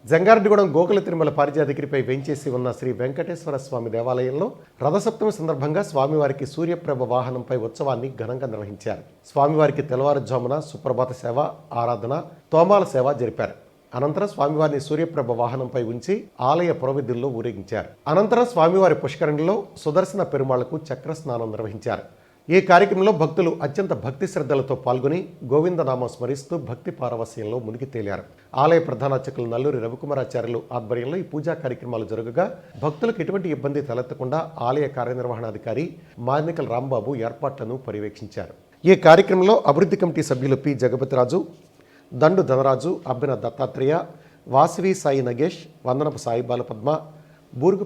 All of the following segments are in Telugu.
జంగారెడ్డిగూడెం గోకుల తిరుమల పారిజాతగిరిపై వెంచేసి ఉన్న శ్రీ వెంకటేశ్వర స్వామి దేవాలయంలో రథసప్తమి సందర్భంగా స్వామివారికి సూర్యప్రభ వాహనంపై ఉత్సవాన్ని ఘనంగా నిర్వహించారు. స్వామివారికి తెల్లవారుజామున సుప్రభాత సేవ, ఆరాధన, తోమాల సేవ జరిపారు. అనంతరం స్వామివారిని సూర్యప్రభ వాహనంపై ఉంచి ఆలయ పురవీధుల్లో ఊరేగించారు. అనంతరం స్వామివారి పుష్కరిణిలో సుదర్శన పెరుమాళ్లకు చక్ర స్నానం నిర్వహించారు. ఈ కార్యక్రమంలో భక్తులు అత్యంత భక్తి శ్రద్ధలతో పాల్గొని గోవిందనామం స్మరిస్తూ భక్తి పారవస్యంలో మునిగి తేలారు. ఆలయ ప్రధాన అర్చకులు నల్లూరి రవికుమారాచార్యులు ఆధ్వర్యంలో ఈ పూజా కార్యక్రమాలు జరగగా భక్తులకు ఎటువంటి ఇబ్బంది తలెత్తకుండా ఆలయ కార్యనిర్వహణాధికారి మార్నికల్ రాంబాబు ఏర్పాట్లను పర్యవేక్షించారు. ఈ కార్యక్రమంలో అభివృద్ధి కమిటీ సభ్యులు పి జగపతిరాజు, దండు ధనరాజు, అబ్బిన దత్తాత్రేయ, వాసవి సాయి నగేష్, వందనపు సాయి బాలపద్మ, బూర్గు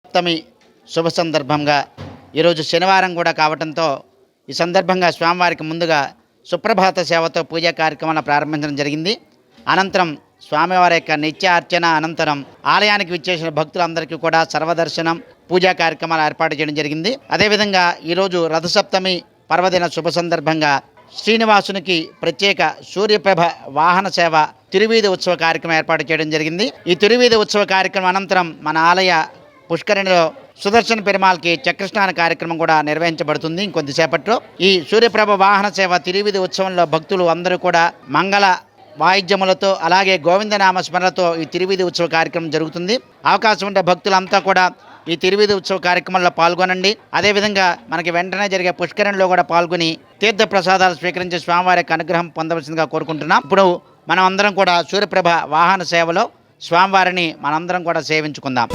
సప్తమి శుభ సందర్భంగా ఈరోజు శనివారం కూడా కావడంతో ఈ సందర్భంగా స్వామివారికి ముందుగా సుప్రభాత సేవతో పూజా కార్యక్రమాలను ప్రారంభించడం జరిగింది. అనంతరం స్వామివారి యొక్క నిత్య అర్చన అనంతరం ఆలయానికి విచ్చేసిన భక్తులందరికీ కూడా సర్వదర్శనం, పూజా కార్యక్రమాలు ఏర్పాటు చేయడం జరిగింది. అదేవిధంగా ఈరోజు రథసప్తమి పర్వదిన శుభ సందర్భంగా శ్రీనివాసునికి ప్రత్యేక సూర్యప్రభ వాహన సేవ తిరువీధి ఉత్సవ కార్యక్రమం ఏర్పాటు చేయడం జరిగింది. ఈ తిరువీధి ఉత్సవ కార్యక్రమం అనంతరం మన ఆలయ పుష్కరిణిలో సుదర్శన పెరుమాళ్కి చక్రస్నాన కార్యక్రమం కూడా నిర్వహించబడుతుంది ఇంకొద్దిసేపట్లో. ఈ సూర్యప్రభ వాహన సేవ తిరువీధి ఉత్సవంలో భక్తులు అందరూ కూడా మంగళ వాయిద్యములతో అలాగే గోవిందనామ స్మరణతో ఈ తిరువీధి ఉత్సవ కార్యక్రమం జరుగుతుంది. అవకాశం ఉంటే భక్తులంతా కూడా ఈ తిరువీధి ఉత్సవ కార్యక్రమంలో పాల్గొనండి. అదేవిధంగా మనకి వెంటనే జరిగే పుష్కరిణిలో కూడా పాల్గొని తీర్థ ప్రసాదాలు స్వీకరించి స్వామివారి యొక్క అనుగ్రహం పొందవలసిందిగా కోరుకుంటున్నాం. ఇప్పుడు మనం అందరం కూడా సూర్యప్రభ వాహన సేవలో స్వామివారిని మనందరం కూడా సేవించుకుందాం.